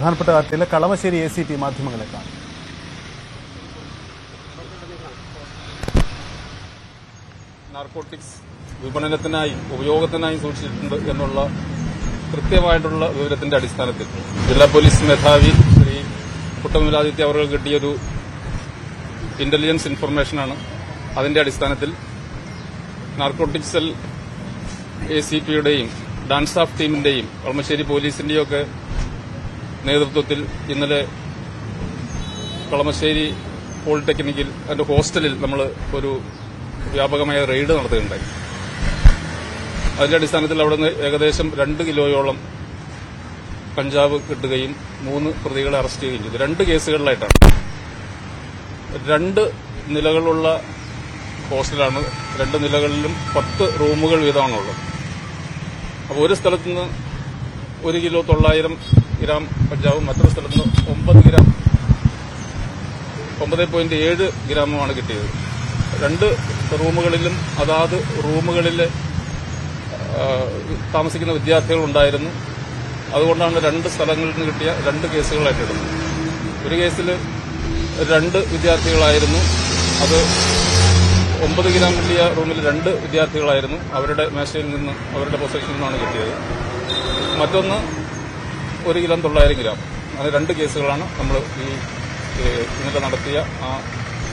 പ്രധാനപ്പെട്ട വാർത്തയിലെ കളമശ്ശേരി ACP മാധ്യമങ്ങളെ കാണും. നാർക്കോട്ടിക്സ് വിപണനത്തിനായി ഉപയോഗത്തിനായി സൂക്ഷിച്ചിട്ടുണ്ട് എന്നുള്ള കൃത്യമായിട്ടുള്ള വിവരത്തിന്റെ അടിസ്ഥാനത്തിൽ ജില്ലാ പോലീസ് മേധാവി ശ്രീ കുട്ടമലാദിത്യ അവർ കിട്ടിയൊരു ഇന്റലിജൻസ് ഇൻഫർമേഷനാണ്. അതിന്റെ അടിസ്ഥാനത്തിൽ നാർക്കോട്ടിക്സ് സെൽ ACPയുടെയും ഡാൻസ് ഓഫ് ടീമിന്റെയും കളമശ്ശേരി പോലീസിന്റെയും ഒക്കെ നേതൃത്വത്തിൽ ഇന്നലെ കളമശ്ശേരി പോളിടെക്നിക്കിൽ അതിന്റെ ഹോസ്റ്റലിൽ നമ്മൾ ഒരു വ്യാപകമായ റെയ്ഡ് നടത്തുകയുണ്ടായി. അതിന്റെ അടിസ്ഥാനത്തിൽ അവിടെ നിന്ന് ഏകദേശം 2 കിലോയോളം കഞ്ചാവ് കിട്ടുകയും 3 പ്രതികളെ അറസ്റ്റ് ചെയ്യുകയും ചെയ്തു. 2 കേസുകളിലായിട്ടാണ്. 2 നിലകളുള്ള ഹോസ്റ്റലാണ്. 2 നിലകളിലും 10 റൂമുകൾ വീതമാണുള്ളത്. അപ്പോൾ ഒരു സ്ഥലത്തുനിന്ന് 1 കിലോ 900 ഗ്രാം കഞ്ചാവും മറ്റൊരു സ്ഥലത്ത് 9.7 ഗ്രാമുമാണ് കിട്ടിയത്. 2 റൂമുകളിലും അതാത് റൂമുകളിൽ താമസിക്കുന്ന വിദ്യാർത്ഥികളുണ്ടായിരുന്നു. അതുകൊണ്ടാണ് 2 സ്ഥലങ്ങളിൽ നിന്ന് കിട്ടിയ 2 കേസുകളായിട്ടിടുന്നത്. ഒരു കേസിൽ 2 വിദ്യാർത്ഥികളായിരുന്നു. അത് 9 ഗ്രാം കിട്ടിയ റൂമിൽ 2 വിദ്യാർത്ഥികളായിരുന്നു. അവരുടെ മേശയിൽ നിന്ന് അവരുടെ പൊസഷനിൽ നിന്നാണ് കിട്ടിയത്. മറ്റൊന്ന് 1 കിലോ 900 ഗ്രാം. അങ്ങനെ 2 കേസുകളാണ് നമ്മൾ ഇന്നലെ നടത്തിയ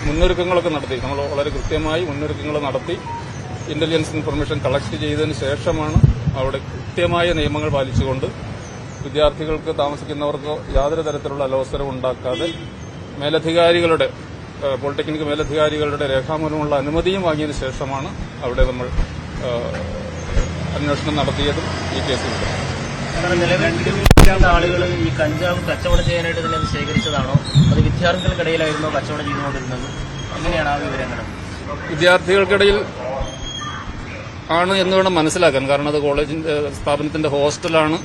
മുന്നൊരുക്കങ്ങളൊക്കെ നടത്തി. നമ്മൾ വളരെ കൃത്യമായി മുന്നൊരുക്കങ്ങൾ നടത്തി ഇന്റലിജൻസ് ഇൻഫർമേഷൻ കളക്ട് ചെയ്തതിന് ശേഷമാണ് അവിടെ കൃത്യമായ നിയമങ്ങൾ പാലിച്ചുകൊണ്ട് വിദ്യാർത്ഥികൾക്ക് താമസിക്കുന്നവർക്കോ യാതൊരു തരത്തിലുള്ള അലോസരം ഉണ്ടാക്കാതെ മേലധികാരികളുടെ പോളിടെക്നിക് മേലധികാരികളുടെ രേഖാമൂലമുള്ള അനുമതിയും വാങ്ങിയതിനു ശേഷമാണ് അവിടെ നമ്മൾ അന്വേഷണം നടത്തിയതും ഈ കേസിൽ. ആളുകൾ ഈ കഞ്ചാവ് കച്ചവടം ചെയ്യാനായിട്ട് തന്നെ ശേഖരിച്ചതാണോ അത് വിദ്യാർത്ഥികൾക്കിടയിലായിരുന്നോ കച്ചവടം ചെയ്തുകൊണ്ടിരുന്നത്? എങ്ങനെയാണ് ആ വിവരങ്ങൾ? വിദ്യാർത്ഥികൾക്കിടയിൽ ആണ് എന്ന് വേണം മനസ്സിലാക്കാൻ. കാരണം അത് കോളേജിന്റെ സ്ഥാപനത്തിന്റെ ഹോസ്റ്റലാണ്.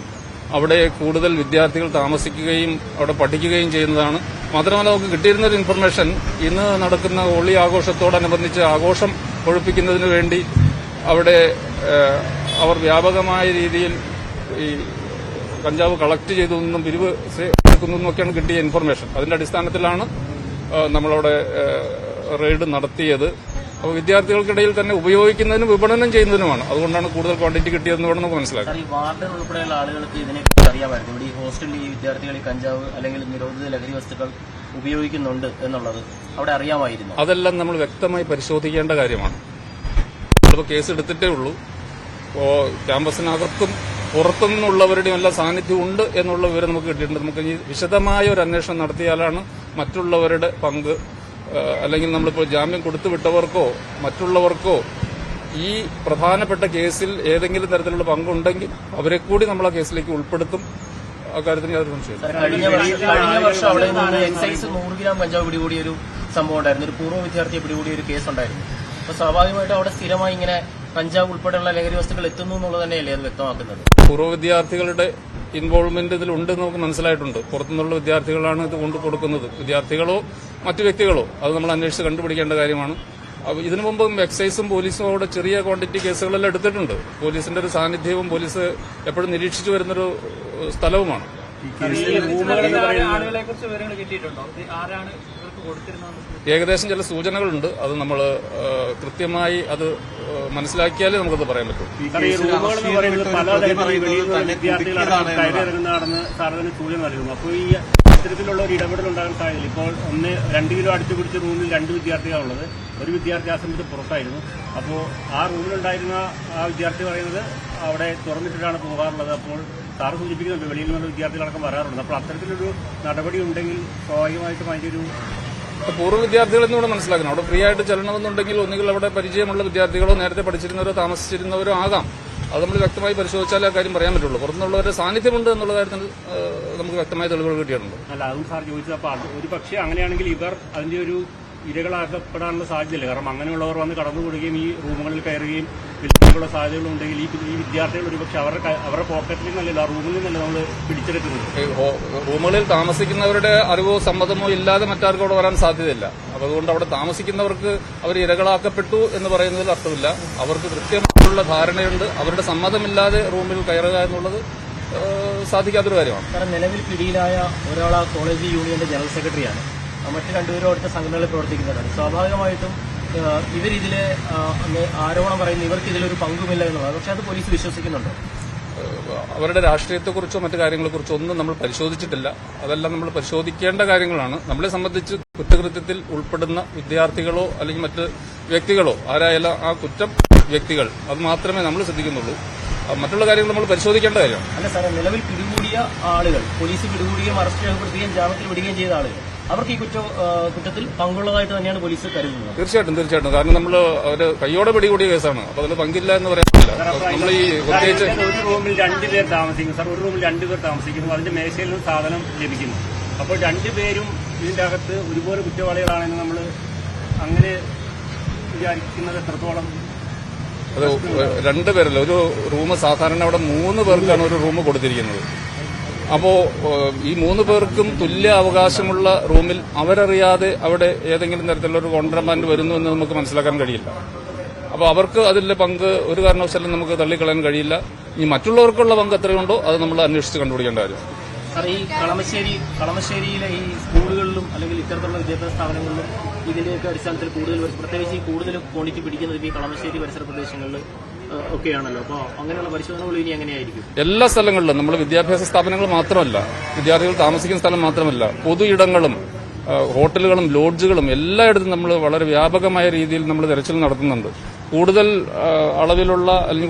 അവിടെ കൂടുതൽ വിദ്യാർത്ഥികൾ താമസിക്കുകയും അവിടെ പഠിക്കുകയും ചെയ്യുന്നതാണ്. മാത്രമല്ല, നമുക്ക് കിട്ടിയിരുന്നൊരു ഇൻഫർമേഷൻ ഇന്ന് നടക്കുന്ന ഹോളി ആഘോഷത്തോടനുബന്ധിച്ച് ആഘോഷം കൊഴുപ്പിക്കുന്നതിന് വേണ്ടി അവിടെ അവർ വ്യാപകമായ രീതിയിൽ ഈ കഞ്ചാവ് കളക്ട് ചെയ്തതെന്നും പിരിവ് എടുക്കുന്നതെന്നൊക്കെയാണ് കിട്ടിയ ഇൻഫർമേഷൻ. അതിന്റെ അടിസ്ഥാനത്തിലാണ് നമ്മളവിടെ റെയ്ഡ് നടത്തിയത്. അപ്പോൾ വിദ്യാർത്ഥികൾക്കിടയിൽ തന്നെ ഉപയോഗിക്കുന്നതിനും വിപണനം ചെയ്യുന്നതിനുമാണ്. അതുകൊണ്ടാണ് കൂടുതൽ ക്വാണ്ടിറ്റി കിട്ടിയതെന്ന് വേണം നമുക്ക് മനസ്സിലാക്കാം. ഈ വാർഡൻ ഉൾപ്പെടെയുള്ള ആളുകൾക്ക് ഇതിനെക്കുറിച്ച് അറിയാമായിരുന്നു. ഇവിടെ ഈ ഹോസ്റ്റലിൽ ഈ വിദ്യാർത്ഥികൾ ഈ കഞ്ചാവ് അല്ലെങ്കിൽ നിരോധിത ലഹരി വസ്തുക്കൾ ഉപയോഗിക്കുന്നുണ്ട് എന്നുള്ളത് അവിടെ അറിയാമായിരുന്നു. അതെല്ലാം നമ്മൾ വ്യക്തമായി പരിശോധിക്കേണ്ട കാര്യമാണ്. നമ്മളിപ്പോൾ കേസ് എടുത്തിട്ടേ ഉള്ളൂ. ക്യാമ്പസിനകത്തും പുറത്തുനിന്നുള്ളവരുടെയും എല്ലാ സാന്നിധ്യം ഉണ്ട് എന്നുള്ള വിവരം നമുക്ക് കിട്ടിയിട്ടുണ്ട്. നമുക്ക് ഈ വിശദമായ ഒരു അന്വേഷണം നടത്തിയാലാണ് മറ്റുള്ളവരുടെ പങ്ക്, അല്ലെങ്കിൽ നമ്മളിപ്പോൾ ജാമ്യം കൊടുത്തുവിട്ടവർക്കോ മറ്റുള്ളവർക്കോ ഈ പ്രധാനപ്പെട്ട കേസിൽ ഏതെങ്കിലും തരത്തിലുള്ള പങ്കുണ്ടെങ്കിൽ അവരെ കൂടി നമ്മൾ ആ കേസിലേക്ക് ഉൾപ്പെടുത്തും. അക്കാര്യത്തിന് യാതൊരു സംശയം. കഴിഞ്ഞ വർഷം അവിടെ നിന്ന് എക്സൈസ് 100 ഗ്രാം കഞ്ചാവ് പിടികൂടിയ ഒരു സംഭവം ഉണ്ടായിരുന്നു. ഒരു പൂർവ്വ വിദ്യാർത്ഥിയെ പിടികൂടിയ ഒരു കേസ് ഉണ്ടായിരുന്നു. അപ്പൊ സ്വാഭാവികമായിട്ടും അവിടെ സ്ഥിരമായി ഇങ്ങനെ കഞ്ചാവ് ഉൾപ്പെടെയുള്ള ലഹരി വസ്തുക്കൾ എത്തുന്നു എന്നുള്ളത് തന്നെയല്ലേ അത് വ്യക്തമാക്കുന്നത്? പൂർവ്വ വിദ്യാർത്ഥികളുടെ ഇൻവോൾവ്മെന്റ് ഇതിലുണ്ടെന്ന് നമുക്ക് മനസ്സിലായിട്ടുണ്ട്. പുറത്തുനിന്നുള്ള വിദ്യാർത്ഥികളാണ് ഇത് കൊണ്ടു കൊടുക്കുന്നത്. വിദ്യാർത്ഥികളോ മറ്റു വ്യക്തികളോ അത് നമ്മൾ അന്വേഷിച്ച് കണ്ടുപിടിക്കേണ്ട കാര്യമാണ്. ഇതിനു മുമ്പും എക്സൈസും പോലീസും അവിടെ ചെറിയ ക്വാണ്ടിറ്റി കേസുകളെല്ലാം എടുത്തിട്ടുണ്ട്. പോലീസിന്റെ ഒരു സാന്നിധ്യവും പോലീസ് എപ്പോഴും നിരീക്ഷിച്ചു വരുന്നൊരു സ്ഥലവുമാണ്. ഏകദേശം ചില സൂചനകളുണ്ട്. അത് നമ്മൾ കൃത്യമായി അത് മനസ്സിലാക്കിയാലേ നമുക്കത് പറയാൻ പറ്റും. അപ്പോൾ ഈ ഇത്തരത്തിലുള്ള ഒരു ഇടപെടൽ ഉണ്ടാകാൻ സാധ്യതയില്ല. ഇപ്പോൾ 2 കിലോ അടിച്ചു പിടിച്ച റൂമിൽ 2 വിദ്യാർത്ഥികളുള്ളത്. ഒരു വിദ്യാർത്ഥി ആ സമയത്ത് പുറത്തായിരുന്നു. അപ്പോൾ ആ റൂമിലുണ്ടായിരുന്ന ആ വിദ്യാർത്ഥി പറയുന്നത് അവിടെ തുറന്നിട്ടിട്ടാണ് പോകാറുള്ളത്. അപ്പോൾ സാറ് സൂചിപ്പിക്കുന്നത് വെളിയിൽ നിന്നുള്ള വിദ്യാർത്ഥികളടക്കം വരാറുണ്ട്. അപ്പോൾ അത്തരത്തിലൊരു നടപടി ഉണ്ടെങ്കിൽ സ്വാഭാവികമായിട്ടും അതിന്റെ ഒരു പൂർവ്വ വിദ്യാർത്ഥികൾ എന്നിവിടെ മനസ്സിലാക്കണം. അവിടെ ഫ്രീ ആയിട്ട് ചെല്ലണമെന്നുണ്ടെങ്കിൽ ഒന്നുകിൽ അവിടെ പരിചയമുള്ള വിദ്യാർത്ഥികളോ നേരത്തെ പഠിച്ചിരുന്നവരോ താമസിച്ചിരുന്നവരോ ആകാം. അത് നമ്മൾ വ്യക്തമായി പരിശോധിച്ചാലേ ആ കാര്യം പറയാൻ പറ്റുള്ളൂ. പുറത്തുനിന്നുള്ളവരുടെ സാന്നിധ്യമുണ്ട് എന്നുള്ള കാര്യത്തിൽ നമുക്ക് വ്യക്തമായ തെളിവുകൾ കിട്ടിയിട്ടുണ്ട്. അല്ല, അതും സാർ ചോദിച്ചത്. അപ്പോൾ ഒരു പക്ഷേ അങ്ങനെയാണെങ്കിൽ ഇവർ അതിന്റെ ഒരു ഇരകളാക്കപ്പെടാനുള്ള സാധ്യതയില്ല. കാരണം അങ്ങനെയുള്ളവർ വന്ന് കടന്നുകൂടുകയും ഈ റൂമുകളിൽ കയറുകയും വിൽക്കാനുള്ള സാധ്യതകളുണ്ടെങ്കിൽ ഈ വിദ്യാർത്ഥികൾ ഒരുപക്ഷെ അവരുടെ പോക്കറ്റിൽ നിന്നല്ല റൂമിൽ നിന്നല്ല നമ്മൾ പിടിച്ചെടുക്കുന്നത്. റൂമുകളിൽ താമസിക്കുന്നവരുടെ അറിവോ സമ്മതമോ ഇല്ലാതെ മറ്റാർക്കും അവിടെ വരാൻ സാധ്യതയില്ല. അതുകൊണ്ട് അവിടെ താമസിക്കുന്നവർക്ക് അവർ ഇരകളാക്കപ്പെട്ടു എന്ന് പറയുന്നതിൽ അർത്ഥമില്ല. അവർക്ക് കൃത്യമായുള്ള ധാരണയുണ്ട്. അവരുടെ സമ്മതമില്ലാതെ റൂമിൽ കയറുക എന്നുള്ളത് സാധിക്കാത്തൊരു കാര്യമാണ്. കാരണം നിലവിൽ പിടിയിലായ ഒരാൾ ആ കോളേജ് യൂണിയന്റെ ജനറൽ സെക്രട്ടറിയാണ്, മറ്റു രണ്ടുപേരും അടുത്ത സംഘടനകളിൽ പ്രവർത്തിക്കുന്നവരാണ്. സ്വാഭാവികമായിട്ടും ഇവരിതിലെ ആരോപണം പറയുന്നത് ഇവർക്ക് ഇതിലൊരു പങ്കുമില്ല എന്നുള്ളത്. പക്ഷെ അത് പോലീസ് വിശ്വസിക്കുന്നുണ്ടോ? അവരുടെ രാഷ്ട്രീയത്തെക്കുറിച്ചോ മറ്റു കാര്യങ്ങളെക്കുറിച്ചോ ഒന്നും നമ്മൾ പരിശോധിച്ചിട്ടില്ല. അതെല്ലാം നമ്മൾ പരിശോധിക്കേണ്ട കാര്യങ്ങളാണ്. നമ്മളെ സംബന്ധിച്ച് കുറ്റകൃത്യത്തിൽ ഉൾപ്പെടുന്ന വിദ്യാർത്ഥികളോ അല്ലെങ്കിൽ മറ്റ് വ്യക്തികളോ ആരായാലും ആ കുറ്റം വ്യക്തികൾ അത് മാത്രമേ നമ്മൾ ശ്രദ്ധിക്കുന്നുള്ളൂ. മറ്റുള്ള കാര്യങ്ങൾ നമ്മൾ പരിശോധിക്കേണ്ട കാര്യമാണ്. അല്ല സാറേ, നിലവിൽ പിടികൂടിയ ആളുകൾ, പോലീസ് പിടികൂടുകയും അറസ്റ്റ് രേഖപ്പെടുത്തുകയും ജാമ്യത്തിൽ വിടുകയും ചെയ്ത ആളുകൾ, അവർക്ക് ഈ കുറ്റത്തിൽ പങ്കുള്ളതായിട്ട് തന്നെയാണ് പോലീസ് കരുതുന്നത്. തീർച്ചയായിട്ടും. കാരണം നമ്മൾ അവര് കയ്യോടെ പിടികൂടിയ കേസാണ്. അപ്പൊ അതിൽ പങ്കില്ല എന്ന് പറയാൻ പറ്റില്ല. നമ്മൾ ഈ പ്രത്യേകിച്ച് ഒരു റൂമിൽ 2 പേർ താമസിക്കുന്നു സാർ. ഒരു റൂമിൽ 2 പേർ താമസിക്കുന്നു. അതിന്റെ മേശയിൽ നിന്ന് സാധനം ലഭിക്കുന്നു. അപ്പോൾ 2 പേരും ഇതിന്റെ അകത്ത് ഒരുപോലെ കുറ്റവാളികളാണെന്ന് നമ്മൾ അങ്ങനെ വിചാരിക്കുന്നത് എത്രത്തോളം? അത് 2 പേരല്ല, ഒരു റൂം സാധാരണ അവിടെ 3 പേർക്കാണ് ഒരു റൂം കൊടുത്തിരിക്കുന്നത്. അപ്പോ ഈ 3 പേർക്കും തുല്യ അവകാശമുള്ള റൂമിൽ അവരറിയാതെ അവിടെ ഏതെങ്കിലും തരത്തിലുള്ള ഒരു കോൺട്രാബാൻഡ് വരുന്നു എന്ന് നമുക്ക് മനസ്സിലാക്കാൻ കഴിയില്ല. അപ്പോൾ അവർക്ക് അതിലെ പങ്ക് ഒരു കാരണവശാലും നമുക്ക് തള്ളിക്കളയാൻ കഴിയില്ല. ഈ മറ്റുള്ളവർക്കുള്ള പങ്ക് എത്രയുണ്ടോ അത് നമ്മൾ അന്വേഷിച്ച് കണ്ടുപിടിക്കേണ്ട കാര്യം. സാർ, ഈ കളമശ്ശേരിയിലെ ഈ സ്കൂളുകളിലും അല്ലെങ്കിൽ ഇത്തരത്തിലുള്ള വിദ്യാഭ്യാസ സ്ഥാപനങ്ങളിലും ഇതിന്റെയൊക്കെ അടിസ്ഥാനത്തിൽ പ്രത്യേകിച്ച് ഈ കൂടുതൽ ക്വാണ്ടിറ്റി പിടിക്കുന്നത് ഈ കളമശ്ശേരി പരിസര പ്രദേശങ്ങളിൽ ഒക്കെയാണല്ലോ. അപ്പോൾ അങ്ങനെയുള്ള പരിശോധനകൾ ഇനി എങ്ങനെയായിരിക്കും? എല്ലാ സ്ഥലങ്ങളിലും നമ്മൾ വിദ്യാഭ്യാസ സ്ഥാപനങ്ങൾ മാത്രമല്ല, വിദ്യാർത്ഥികൾ താമസിക്കുന്ന സ്ഥലം മാത്രമല്ല, പൊതു ഇടങ്ങളും ഹോട്ടലുകളും ലോഡ്ജുകളും എല്ലായിടത്തും നമ്മൾ വളരെ വ്യാപകമായ രീതിയിൽ നമ്മൾ തെരച്ചിൽ നടത്തുന്നുണ്ട്. കൂടുതൽ അളവിലുള്ള അല്ലെങ്കിൽ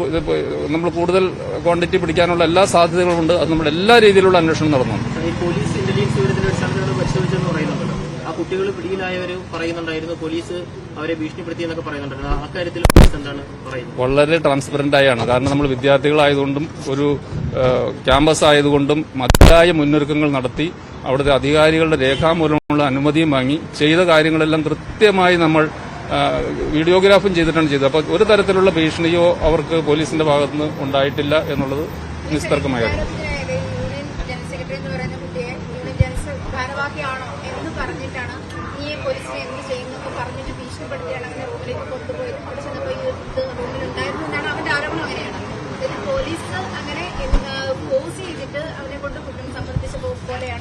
നമ്മൾ കൂടുതൽ ക്വാണ്ടിറ്റി പിടിക്കാനുള്ള എല്ലാ സാധ്യതകളുമുണ്ട്. അത് നമ്മൾ എല്ലാ രീതിയിലുള്ള അന്വേഷണം നടത്തുന്നുണ്ട്. പോലീസ് ഇന്റലിജൻസ് വിവരത്തിന്റെ അടിസ്ഥാനത്തിൽ പരിശോധിച്ചെന്ന് പറയുന്നുണ്ടല്ലോ. ആ കുട്ടികൾ പിടിയിലായവർ പറയുന്നുണ്ടായിരുന്നു പോലീസ് അവരെ ഭീഷണിപ്പെടുത്തി എന്നൊക്കെ പറയുന്നുണ്ടായിരുന്നു. അക്കാര്യത്തിൽ പോലീസ് എന്താണ് പറയുന്നത്? വളരെ ട്രാൻസ്പെറന്റ് ആയാണ്. കാരണം നമ്മൾ വിദ്യാർത്ഥികളായതുകൊണ്ടും ഒരു ക്യാമ്പസ് ആയതുകൊണ്ടും മതിയായ മുന്നൊരുക്കങ്ങൾ നടത്തി അവിടുത്തെ അധികാരികളുടെ രേഖാമൂലമുള്ള അനുമതിയും വാങ്ങി ചെയ്ത കാര്യങ്ങളെല്ലാം കൃത്യമായി നമ്മൾ വീഡിയോഗ്രാഫും ചെയ്തിട്ടാണ് ചെയ്തത്. അപ്പോൾ ഒരു തരത്തിലുള്ള ഭീഷണിയോ അവർക്ക് പോലീസിന്റെ ഭാഗത്തുനിന്ന് ഉണ്ടായിട്ടില്ല എന്നുള്ളത് നിസ്തർക്കമായ കാര്യം.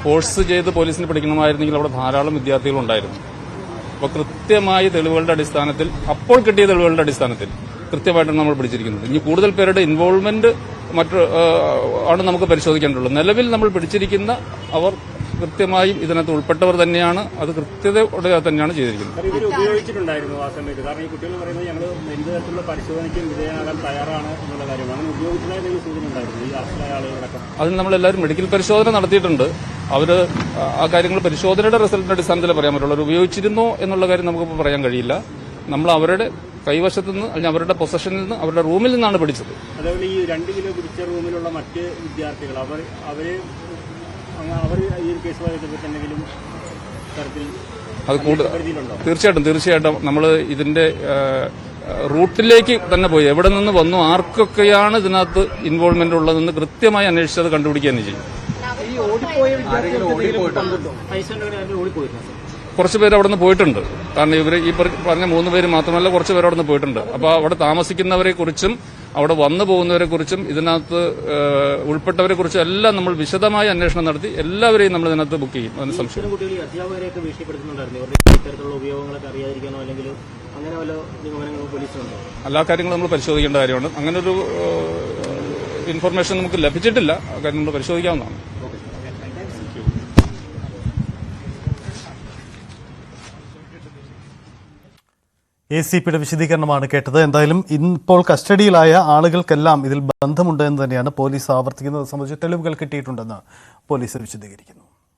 ഫോഴ്സ് ചെയ്ത് പോലീസിന് പിടിക്കണമായിരുന്നെങ്കിൽ അവിടെ ധാരാളം വിദ്യാർത്ഥികളുണ്ടായിരുന്നു. അപ്പോൾ കൃത്യമായ തെളിവുകളുടെ അടിസ്ഥാനത്തിൽ, അപ്പോൾ കിട്ടിയ തെളിവുകളുടെ അടിസ്ഥാനത്തിൽ കൃത്യമായിട്ടാണ് നമ്മൾ പിടിച്ചിരിക്കുന്നത്. ഇനി കൂടുതൽ പേരുടെ ഇൻവോൾവ്മെന്റ് ആണ് നമുക്ക് പരിശോധിക്കേണ്ടതുള്ളൂ. നിലവിൽ നമ്മൾ പിടിച്ചിരിക്കുന്ന അവർ കൃത്യമായും ഇതിനകത്ത് ഉൾപ്പെട്ടവർ തന്നെയാണ്. അത് കൃത്യതയോടെ തന്നെയാണ് ചെയ്തിരിക്കുന്നത്. ഇവർ ഉപയോഗിച്ചിട്ടുണ്ടായിരുന്നു ആ സമയത്ത്. കാരണം ഈ കുട്ടികൾ പറയുന്നത് ഞങ്ങൾ എന്ത് തരത്തിലുള്ള പരിശോധനയ്ക്കും വിധേയനാകാൻ തയ്യാറാണ് എന്നുള്ള കാര്യമാണ്. ഉപയോഗിച്ചതായ സൂചന ഉണ്ടായിരുന്നു ഈ അറസ്റ്റിലായ ആളുകളടക്കം. അതിന് നമ്മളെല്ലാവരും മെഡിക്കൽ പരിശോധന നടത്തിയിട്ടുണ്ട്. അവർ ആ കാര്യങ്ങൾ പരിശോധനയുടെ റിസൾട്ടിന്റെ അടിസ്ഥാനത്തിൽ പറയാൻ പറ്റുള്ളൂ. അവർ ഉപയോഗിച്ചിരുന്നോ എന്നുള്ള കാര്യം നമുക്കിപ്പോൾ പറയാൻ കഴിയില്ല. നമ്മൾ അവരുടെ കൈവശത്ത് നിന്ന് അല്ലെങ്കിൽ അവരുടെ പൊസഷനിൽ നിന്ന് അവരുടെ റൂമിൽ നിന്നാണ് പിടിച്ചത്. അതേപോലെ ഈ 2 കിലോ പിടിച്ച റൂമിലുള്ള മറ്റ് വിദ്യാർത്ഥികൾ അവര് ഈ ഒരു കേസുമായി ബന്ധപ്പെട്ടെന്തെങ്കിലും തരത്തിൽ അത് തീർച്ചയായിട്ടും നമ്മൾ ഇതിന്റെ റൂട്ടിലേക്ക് തന്നെ പോയി എവിടെ നിന്ന് വന്നു, ആർക്കൊക്കെയാണ് ഇതിനകത്ത് ഇൻവോൾവ്മെന്റ് ഉള്ളതെന്ന് കൃത്യമായി അന്വേഷിച്ചത് കണ്ടുപിടിക്കുക തന്നെ ചെയ്യും. കുറച്ച് പേര് അവിടെ നിന്ന് പോയിട്ടുണ്ട്. കാരണം ഇവർ ഈ പറഞ്ഞ 3 പേര് മാത്രമല്ല, കുറച്ച് പേര് അവിടെ നിന്ന് പോയിട്ടുണ്ട്. അപ്പോൾ അവിടെ താമസിക്കുന്നവരെ കുറിച്ചും അവിടെ വന്നു പോകുന്നവരെ കുറിച്ചും ഇതിനകത്ത് ഉൾപ്പെട്ടവരെ കുറിച്ചും എല്ലാം നമ്മൾ വിശദമായ അന്വേഷണം നടത്തി എല്ലാവരെയും നമ്മൾ ഇതിനകത്ത് ബുക്ക് ചെയ്യും. അതിന് സംശയം. എല്ലാ കാര്യങ്ങളും നമ്മൾ പരിശോധിക്കേണ്ട കാര്യമാണ്. അങ്ങനെ ഒരു ഇൻഫർമേഷൻ നമുക്ക് ലഭിച്ചിട്ടില്ല. ആ കാര്യം നമ്മൾ പരിശോധിക്കാവുന്നതാണ്. ACPയുടെ വിശദീകരണമാണ് കേട്ടത്. എന്തായാലും ഇപ്പോൾ കസ്റ്റഡിയിലായ ആളുകൾക്കെല്ലാം ഇതിൽ ബന്ധമുണ്ട് എന്ന് തന്നെയാണ് പോലീസ് ആവർത്തിക്കുന്നത്. സംബന്ധിച്ച് തെളിവുകൾ കിട്ടിയിട്ടുണ്ടെന്ന് പോലീസ് വിശദീകരിക്കുന്നു.